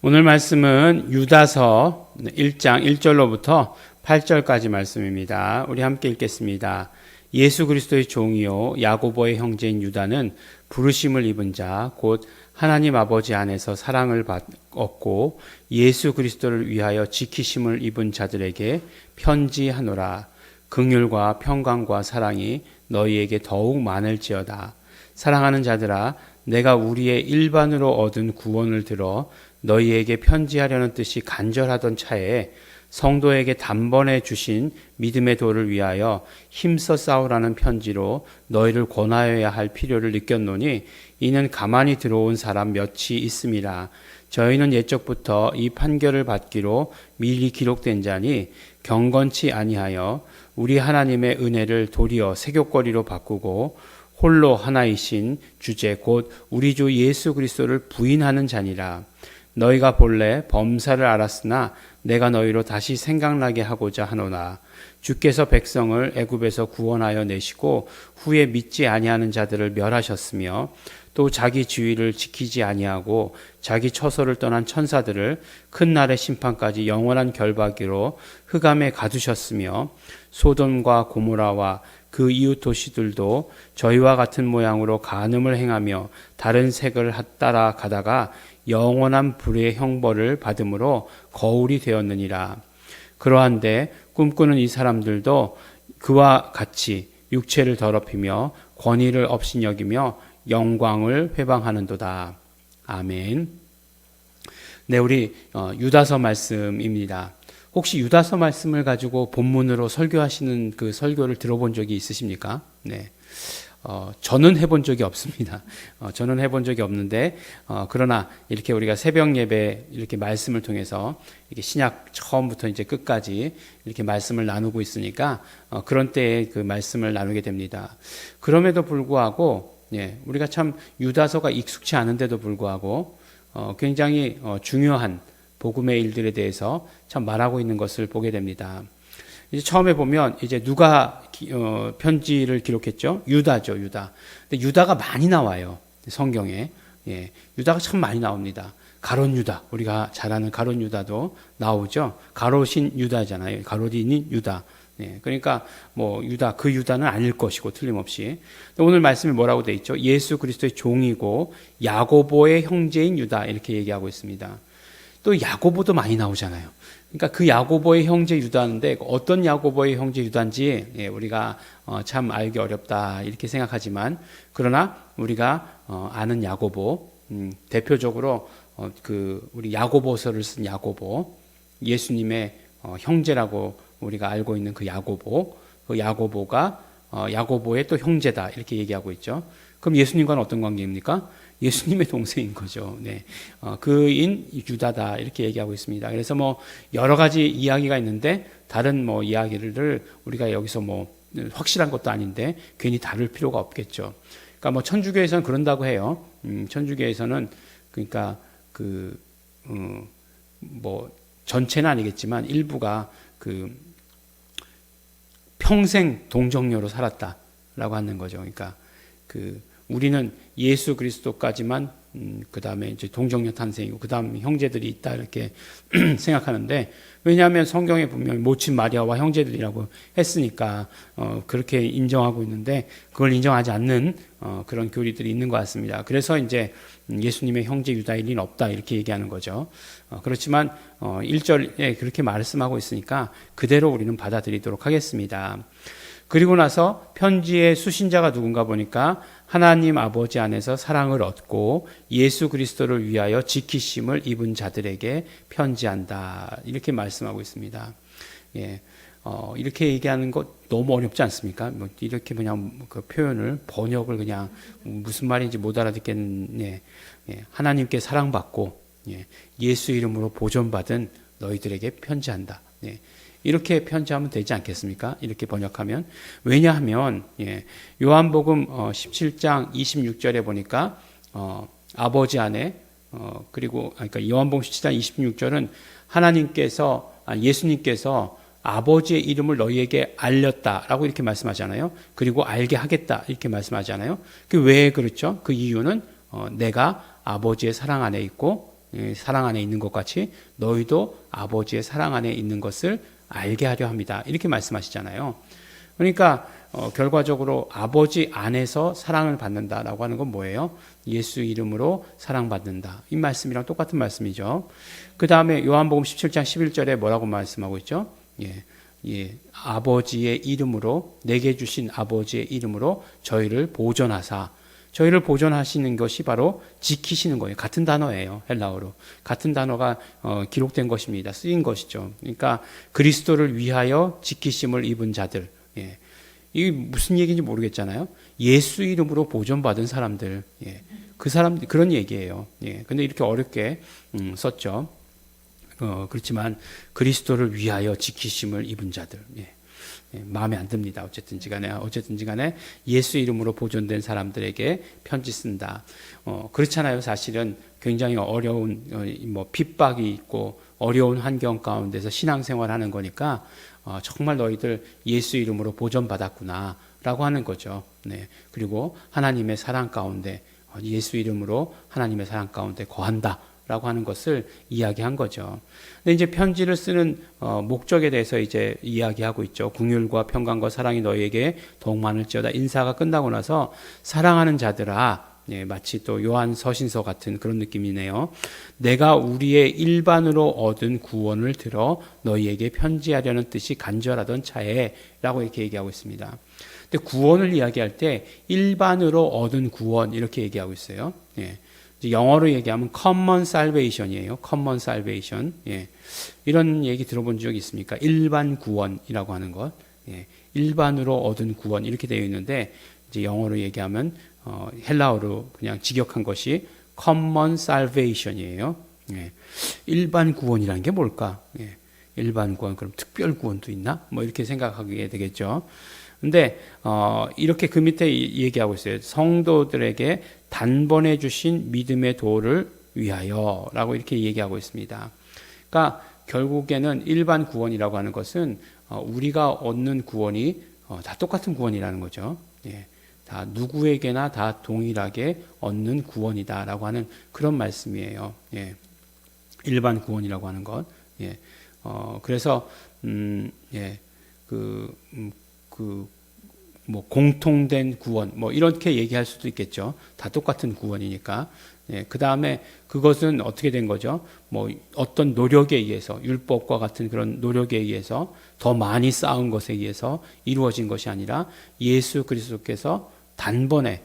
오늘 말씀은 유다서 1장 1절로부터 8절까지 말씀입니다. 우리 함께 읽겠습니다. 예수 그리스도의 종이요 야고보의 형제인 유다는 부르심을 입은 자 곧 하나님 아버지 안에서 사랑을 얻고 예수 그리스도를 위하여 지키심을 입은 자들에게 편지하노라. 긍휼과 평강과 사랑이 너희에게 더욱 많을지어다. 사랑하는 자들아, 내가 우리의 일반으로 얻은 구원을 들어 너희에게 편지하려는 뜻이 간절하던 차에 성도에게 단번에 주신 믿음의 도를 위하여 힘써 싸우라는 편지로 너희를 권하여야 할 필요를 느꼈노니 이는 가만히 들어온 사람 몇이 있음이라. 저희는 옛적부터 이 판결을 받기로 미리 기록된 자니 경건치 아니하여 우리 하나님의 은혜를 도리어 세귑거리로 바꾸고 홀로 하나이신 주제 곧 우리 주 예수 그리스도를 부인하는 자니라. 너희가 본래 범사를 알았으나 내가 너희로 다시 생각나게 하고자 하노라. 주께서 백성을 애굽에서 구원하여 내시고 후에 믿지 아니하는 자들을 멸하셨으며 또 자기 지위를 지키지 아니하고 자기 처소를 떠난 천사들을 큰 날의 심판까지 영원한 결박으로 흑암에 가두셨으며 소돔과 고모라와 그 이웃 도시들도 저희와 같은 모양으로 간음을 행하며 다른 색을 따라 가다가 영원한 불의 형벌을 받음으로 거울이 되었느니라. 그러한데 꿈꾸는 이 사람들도 그와 같이 육체를 더럽히며 권위를 업신여기며 영광을 회방하는도다. 아멘. 네, 우리 유다서 말씀입니다. 혹시 유다서 말씀을 가지고 본문으로 설교하시는 그 설교를 들어본 적이 있으십니까? 네. 저는 해본 적이 없습니다. 저는 해본 적이 없는데, 그러나 이렇게 우리가 새벽 예배 이렇게 말씀을 통해서 이렇게 신약 처음부터 이제 끝까지 이렇게 말씀을 나누고 있으니까, 그런 때에 그 말씀을 나누게 됩니다. 그럼에도 불구하고, 예, 우리가 참 유다서가 익숙치 않은데도 불구하고, 굉장히 중요한 복음의 일들에 대해서 참 말하고 있는 것을 보게 됩니다. 이제 처음에 보면 이제 누가 편지를 기록했죠? 유다죠, 유다. 근데 유다가 많이 나와요. 성경에. 예. 유다가 참 많이 나옵니다. 가롯 유다. 우리가 잘 아는 가롯 유다도 나오죠. 가롯인 유다잖아요. 가롯인 유다. 예. 그러니까 뭐 유다, 그 유다는 아닐 것이고 틀림없이. 오늘 말씀이 뭐라고 돼 있죠? 예수 그리스도의 종이고 야고보의 형제인 유다 이렇게 얘기하고 있습니다. 또 야고보도 많이 나오잖아요. 그러니까 그 야고보의 형제 유다인데 어떤 야고보의 형제 유다인지 우리가 참 알기 어렵다 이렇게 생각하지만 그러나 우리가 아는 야고보 대표적으로 그 우리 야고보서를 쓴 야고보 예수님의 형제라고 우리가 알고 있는 그 야고보가 야고보의 또 형제다 이렇게 얘기하고 있죠. 그럼 예수님과는 어떤 관계입니까? 예수님의 동생인 거죠. 네. 그인 유다다 이렇게 얘기하고 있습니다. 그래서 뭐 여러 가지 이야기가 있는데 다른 뭐 이야기를 우리가 여기서 뭐 확실한 것도 아닌데 괜히 다룰 필요가 없겠죠. 그러니까 뭐 천주교에서는 그런다고 해요. 천주교에서는 그러니까 뭐 전체는 아니겠지만 일부가 그 평생 동정녀로 살았다라고 하는 거죠. 그러니까 우리는 예수 그리스도까지만 그 다음에 이제 동정녀 탄생이고 그 다음 형제들이 있다 이렇게 생각하는데 왜냐하면 성경에 보면 모친 마리아와 형제들이라고 했으니까 그렇게 인정하고 있는데 그걸 인정하지 않는 그런 교리들이 있는 것 같습니다. 그래서 이제 예수님의 형제 유다일 리는 없다 이렇게 얘기하는 거죠. 그렇지만 1절에 그렇게 말씀하고 있으니까 그대로 우리는 받아들이도록 하겠습니다. 그리고 나서 편지의 수신자가 누군가 보니까 하나님 아버지 안에서 사랑을 얻고 예수 그리스도를 위하여 지키심을 입은 자들에게 편지한다. 이렇게 말씀하고 있습니다. 예. 이렇게 얘기하는 것 너무 어렵지 않습니까? 뭐 이렇게 그냥 그 표현을 번역을 그냥 무슨 말인지 못 알아듣겠네. 예. 하나님께 사랑받고 예수 이름으로 보존받은 너희들에게 편지한다. 예. 이렇게 편지하면 되지 않겠습니까? 이렇게 번역하면. 왜냐하면 요한복음 17장 26절에 보니까 아버지 안에 그리고 그러니까 요한복음 17장 26절은 예수님께서 아버지의 이름을 너희에게 알렸다라고 이렇게 말씀하잖아요. 그리고 알게 하겠다 이렇게 말씀하잖아요. 그 왜 그렇죠? 그 이유는 내가 아버지의 사랑 안에 있고 사랑 안에 있는 것 같이 너희도 아버지의 사랑 안에 있는 것을 알게 하려 합니다. 이렇게 말씀하시잖아요. 그러니까 결과적으로 아버지 안에서 사랑을 받는다라고 하는 건 뭐예요? 예수 이름으로 사랑받는다. 이 말씀이랑 똑같은 말씀이죠. 그 다음에 요한복음 17장 11절에 뭐라고 말씀하고 있죠? 아버지의 이름으로, 내게 주신 아버지의 이름으로 저희를 보존하사. 저희를 보존하시는 것이 바로 지키시는 거예요. 같은 단어예요. 헬라어로. 같은 단어가 기록된 것입니다. 쓰인 것이죠. 그러니까 그리스도를 위하여 지키심을 입은 자들. 이게 무슨 얘기인지 모르겠잖아요. 예수 이름으로 보존받은 사람들. 그 사람들, 그런 얘기예요. 근데 이렇게 어렵게 썼죠. 그렇지만 그리스도를 위하여 지키심을 입은 자들. 마음에 안 듭니다. 어쨌든지 간에 예수 이름으로 보존된 사람들에게 편지 쓴다. 그렇잖아요. 사실은 굉장히 어려운 핍박이 있고 어려운 환경 가운데서 신앙생활 하는 거니까 정말 너희들 예수 이름으로 보존받았구나라고 하는 거죠. 그리고 하나님의 사랑 가운데 예수 이름으로 하나님의 사랑 가운데 거한다. 라고 하는 것을 이야기한 거죠. 근데 이제 편지를 쓰는 목적에 대해서 이제 이야기하고 있죠. 긍휼과 평강과 사랑이 너희에게 더욱 많을지어다. 인사가 끝나고 나서 사랑하는 자들아, 마치 또 요한 서신서 같은 그런 느낌이네요. 내가 우리의 일반으로 얻은 구원을 들어 너희에게 편지하려는 뜻이 간절하던 차에 라고 이렇게 얘기하고 있습니다. 근데 구원을 이야기할 때 일반으로 얻은 구원 이렇게 얘기하고 있어요. 영어로 얘기하면 common salvation이에요. common salvation. 이런 얘기 들어본 적 있습니까? 일반 구원이라고 하는 것. 일반으로 얻은 구원 이렇게 되어 있는데 이제 영어로 얘기하면 헬라어로 그냥 직역한 것이 common salvation이에요. 일반 구원이라는 게 뭘까? 일반 구원, 그럼 특별 구원도 있나? 뭐 이렇게 생각하게 되겠죠. 근데 이렇게 그 밑에 얘기하고 있어요. 성도들에게 단번에 주신 믿음의 도를 위하여라고 이렇게 얘기하고 있습니다. 그러니까 결국에는 일반 구원이라고 하는 것은 우리가 얻는 구원이 다 똑같은 구원이라는 거죠. 다 누구에게나 다 동일하게 얻는 구원이다라고 하는 그런 말씀이에요. 일반 구원이라고 하는 것. 그래서 뭐 공통된 구원 뭐 이렇게 얘기할 수도 있겠죠. 다 똑같은 구원이니까. 그 다음에 그것은 어떻게 된 거죠? 뭐 어떤 노력에 의해서 율법과 같은 그런 노력에 의해서 더 많이 쌓은 것에 의해서 이루어진 것이 아니라 예수 그리스도께서 단번에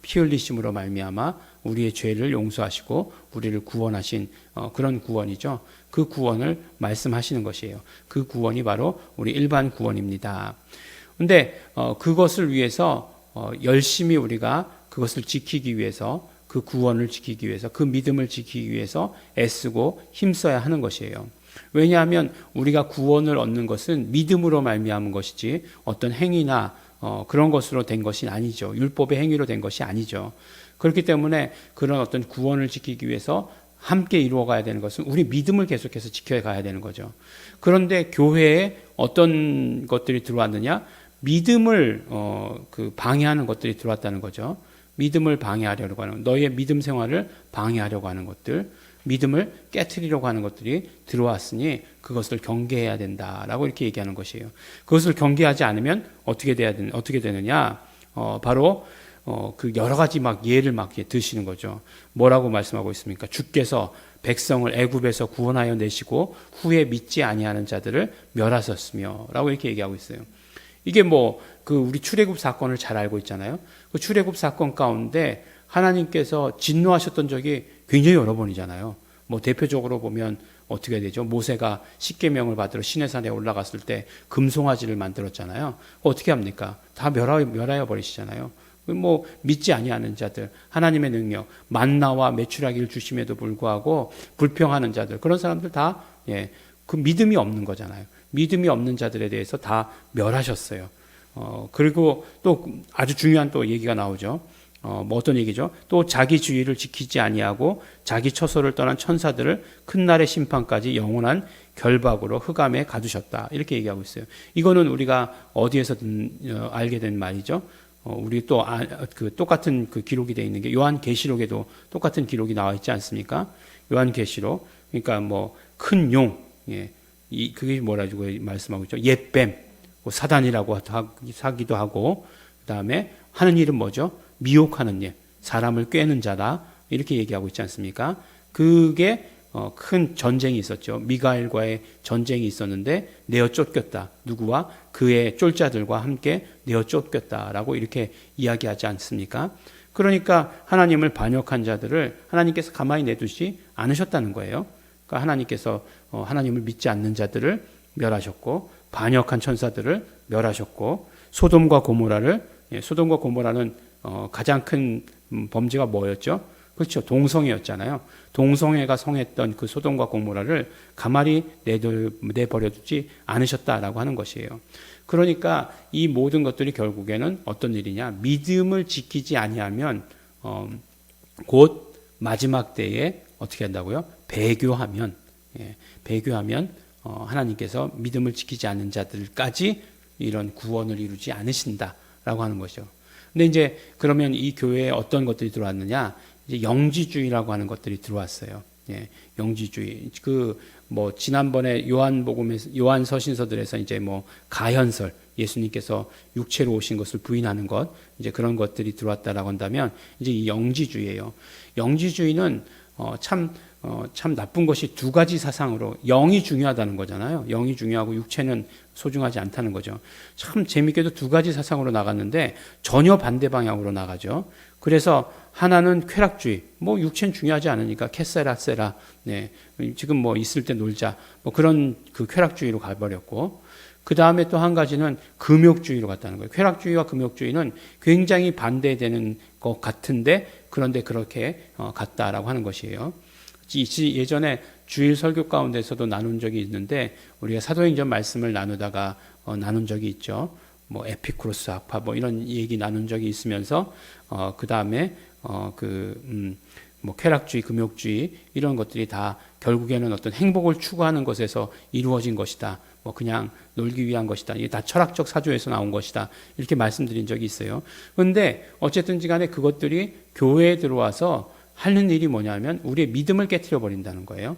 피 흘리심으로 말미암아 우리의 죄를 용서하시고 우리를 구원하신 그런 구원이죠. 그 구원을 말씀하시는 것이에요. 그 구원이 바로 우리 일반 구원입니다. 근데 그것을 위해서 열심히 우리가 그것을 지키기 위해서 그 구원을 지키기 위해서 그 믿음을 지키기 위해서 애쓰고 힘써야 하는 것이에요. 왜냐하면 우리가 구원을 얻는 것은 믿음으로 말미암은 것이지 어떤 행위나 그런 것으로 된 것이 아니죠. 율법의 행위로 된 것이 아니죠. 그렇기 때문에 그런 어떤 구원을 지키기 위해서 함께 이루어가야 되는 것은 우리 믿음을 계속해서 지켜가야 되는 거죠. 그런데 교회에 어떤 것들이 들어왔느냐? 믿음을 방해하는 것들이 들어왔다는 거죠. 믿음을 방해하려고 하는, 너희의 믿음 생활을 방해하려고 하는 것들, 믿음을 깨트리려고 하는 것들이 들어왔으니 그것을 경계해야 된다라고 이렇게 얘기하는 것이에요. 그것을 경계하지 않으면 어떻게 되느냐? 바로 그 여러 가지 막 예를 막 드시는 거죠. 뭐라고 말씀하고 있습니까? 주께서 백성을 애굽에서 구원하여 내시고 후에 믿지 아니하는 자들을 멸하셨으며라고 이렇게 얘기하고 있어요. 이게 그 우리 출애굽 사건을 잘 알고 있잖아요. 그 출애굽 사건 가운데 하나님께서 진노하셨던 적이 굉장히 여러 번이잖아요. 대표적으로 보면 어떻게 되죠? 모세가 십계명을 받으러 시내산에 올라갔을 때 금송아지를 만들었잖아요. 어떻게 합니까? 다 멸하여 버리시잖아요. 믿지 아니하는 자들, 하나님의 능력, 만나와 메추라기를 주심에도 불구하고 불평하는 자들, 그런 사람들 다 그 믿음이 없는 거잖아요. 믿음이 없는 자들에 대해서 다 멸하셨어요. 그리고 또 아주 중요한 또 얘기가 나오죠. 어떤 얘기죠? 또 자기 주의를 지키지 아니하고 자기 처소를 떠난 천사들을 큰 날의 심판까지 영원한 결박으로 흑암에 가두셨다. 이렇게 얘기하고 있어요. 이거는 우리가 어디에서든 알게 된 말이죠. 우리 또 똑같은 그 기록이 되어 있는 게 요한계시록에도 똑같은 기록이 나와 있지 않습니까? 요한계시록. 그러니까 뭐 큰 용, 예, 그게 뭐라고 말씀하고 있죠? 옛뱀, 뭐 사단이라고 하기도 하고, 그 다음에 하는 일은 뭐죠? 미혹하는 일, 사람을 꾀는 자다 이렇게 얘기하고 있지 않습니까? 그게 큰 전쟁이 있었죠. 미가엘과의 전쟁이 있었는데 내어 쫓겼다. 누구와? 그의 쫄자들과 함께 내어 쫓겼다라고 이렇게 이야기하지 않습니까? 그러니까 하나님을 반역한 자들을 하나님께서 가만히 내두지 않으셨다는 거예요. 그러니까 하나님께서 하나님을 믿지 않는 자들을 멸하셨고, 반역한 천사들을 멸하셨고, 소돔과 고모라를, 소돔과 고모라는 가장 큰 범죄가 뭐였죠? 그렇죠. 동성애였잖아요. 동성애가 성했던 그 소돔과 고모라를 가만히 내버려두지 않으셨다라고 하는 것이에요. 그러니까 이 모든 것들이 결국에는 어떤 일이냐? 믿음을 지키지 아니하면 곧 마지막 때에 어떻게 한다고요? 배교하면 하나님께서 믿음을 지키지 않는 자들까지 이런 구원을 이루지 않으신다라고 하는 것이죠. 근데 이제 그러면 이 교회에 어떤 것들이 들어왔느냐? 이제 영지주의라고 하는 것들이 들어왔어요. 예, 영지주의. 뭐 지난번에 요한 서신서들에서 이제 뭐 가현설, 예수님께서 육체로 오신 것을 부인하는 것, 이제 그런 것들이 들어왔다라고 한다면 이제 이 영지주의예요. 영지주의는 참 나쁜 것이 두 가지 사상으로, 영이 중요하다는 거잖아요. 영이 중요하고 육체는 소중하지 않다는 거죠. 참 재밌게도 두 가지 사상으로 나갔는데 전혀 반대 방향으로 나가죠. 그래서 하나는 쾌락주의, 뭐 육체는 중요하지 않으니까 캐세라 세라, 네, 지금 뭐 있을 때 놀자, 뭐 그런 그 쾌락주의로 가버렸고, 그 다음에 또 한 가지는 금욕주의로 갔다는 거예요. 쾌락주의와 금욕주의는 굉장히 반대되는 것 같은데, 그런데 그렇게 갔다라고 하는 것이에요. 예전에 주일 설교 가운데서도 나눈 적이 있는데, 우리가 사도행전 말씀을 나누다가 나눈 적이 있죠. 뭐 에피쿠로스 학파 뭐 이런 얘기 나눈 적이 있으면서 그 다음에 뭐 쾌락주의, 금욕주의 이런 것들이 다 결국에는 어떤 행복을 추구하는 것에서 이루어진 것이다. 뭐 그냥 놀기 위한 것이다. 이게 다 철학적 사조에서 나온 것이다. 이렇게 말씀드린 적이 있어요. 그런데 어쨌든지 간에 그것들이 교회에 들어와서 하는 일이 뭐냐면 우리의 믿음을 깨트려 버린다는 거예요.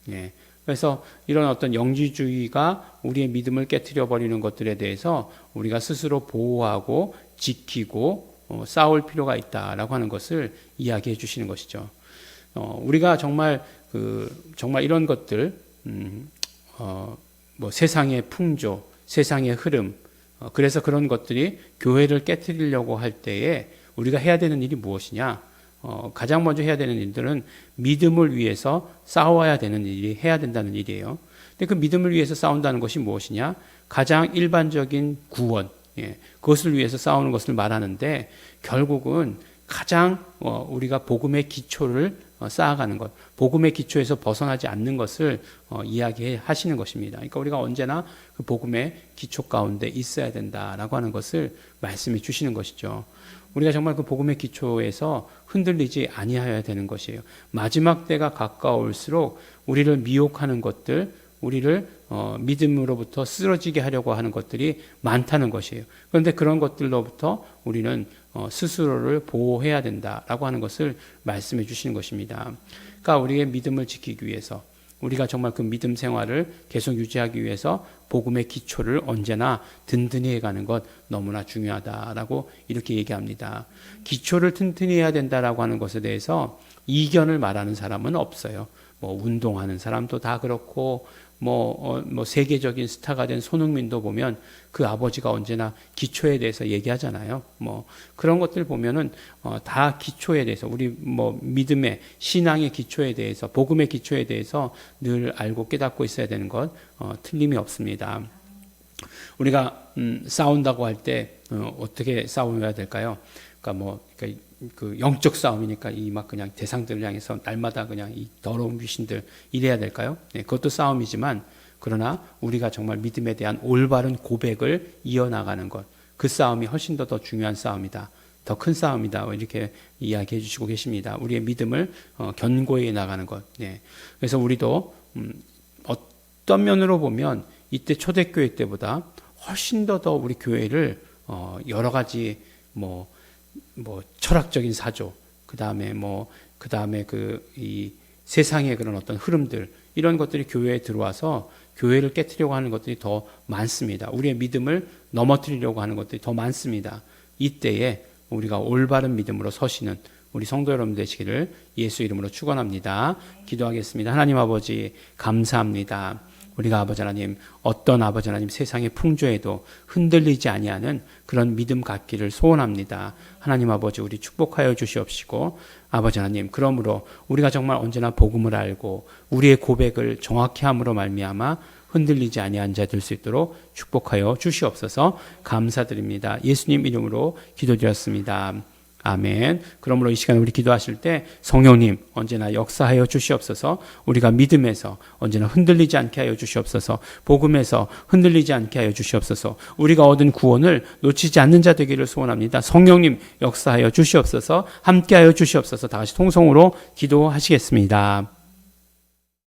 예. 그래서 이런 어떤 영지주의가 우리의 믿음을 깨트려 버리는 것들에 대해서 우리가 스스로 보호하고 지키고 싸울 필요가 있다라고 하는 것을 이야기해 주시는 것이죠. 우리가 정말 이런 것들, 뭐 세상의 풍조, 세상의 흐름, 그래서 그런 것들이 교회를 깨트리려고 할 때에 우리가 해야 되는 일이 무엇이냐? 가장 먼저 해야 되는 일들은 믿음을 위해서 싸워야 되는 일이 해야 된다는 일이에요. 근데 그 믿음을 위해서 싸운다는 것이 무엇이냐? 가장 일반적인 구원, 그것을 위해서 싸우는 것을 말하는데 결국은 가장 우리가 복음의 기초를 쌓아가는 것, 복음의 기초에서 벗어나지 않는 것을 이야기하시는 것입니다. 그러니까 우리가 언제나 그 복음의 기초 가운데 있어야 된다라고 하는 것을 말씀해 주시는 것이죠. 우리가 정말 그 복음의 기초에서 흔들리지 아니하여야 되는 것이에요. 마지막 때가 가까울수록 우리를 미혹하는 것들, 우리를 믿음으로부터 쓰러지게 하려고 하는 것들이 많다는 것이에요. 그런데 그런 것들로부터 우리는 스스로를 보호해야 된다라고 하는 것을 말씀해 주시는 것입니다. 그러니까 우리의 믿음을 지키기 위해서, 우리가 정말 그 믿음 생활을 계속 유지하기 위해서 복음의 기초를 언제나 든든히 해가는 것 너무나 중요하다라고 이렇게 얘기합니다. 기초를 튼튼히 해야 된다라고 하는 것에 대해서 이견을 말하는 사람은 없어요. 뭐 운동하는 사람도 다 그렇고 뭐 세계적인 스타가 된 손흥민도 보면 그 아버지가 언제나 기초에 대해서 얘기하잖아요. 뭐 그런 것들 보면은 다 기초에 대해서 우리 뭐 믿음의 신앙의 기초에 대해서 복음의 기초에 대해서 늘 알고 깨닫고 있어야 되는 것 틀림이 없습니다. 우리가 싸운다고 할 때 어떻게 싸워야 될까요? 그러니까 그 영적 싸움이니까 이 막 그냥 대상들을 향해서 날마다 그냥 이 더러운 귀신들 이래야 될까요? 네, 그것도 싸움이지만 그러나 우리가 정말 믿음에 대한 올바른 고백을 이어나가는 것, 그 싸움이 훨씬 더 중요한 싸움이다. 더 큰 싸움이다. 이렇게 이야기해 주시고 계십니다. 우리의 믿음을 견고히 나가는 것. 네. 그래서 우리도 어떤 면으로 보면 이때 초대교회 때보다 훨씬 더 우리 교회를 여러 가지 뭐 철학적인 사조, 그 다음에 세상의 그런 어떤 흐름들, 이런 것들이 교회에 들어와서 교회를 깨트리려고 하는 것들이 더 많습니다. 우리의 믿음을 넘어뜨리려고 하는 것들이 더 많습니다. 이때에 우리가 올바른 믿음으로 서시는 우리 성도 여러분 되시기를 예수 이름으로 축원합니다. 기도하겠습니다. 하나님 아버지 감사합니다. 우리가 아버지 하나님, 어떤 아버지 하나님 세상의 풍조에도 흔들리지 아니하는 그런 믿음 갖기를 소원합니다. 하나님 아버지, 우리 축복하여 주시옵시고, 아버지 하나님, 그러므로 우리가 정말 언제나 복음을 알고 우리의 고백을 정확히 함으로 말미암아 흔들리지 아니한 자 될 수 있도록 축복하여 주시옵소서. 감사드립니다. 예수님 이름으로 기도드렸습니다. 아멘. 그러므로 이 시간 우리 기도하실 때 성령님 언제나 역사하여 주시옵소서. 우리가 믿음에서 언제나 흔들리지 않게 하여 주시옵소서. 복음에서 흔들리지 않게 하여 주시옵소서. 우리가 얻은 구원을 놓치지 않는 자 되기를 소원합니다. 성령님 역사하여 주시옵소서. 함께하여 주시옵소서. 다 같이 통성으로 기도하시겠습니다.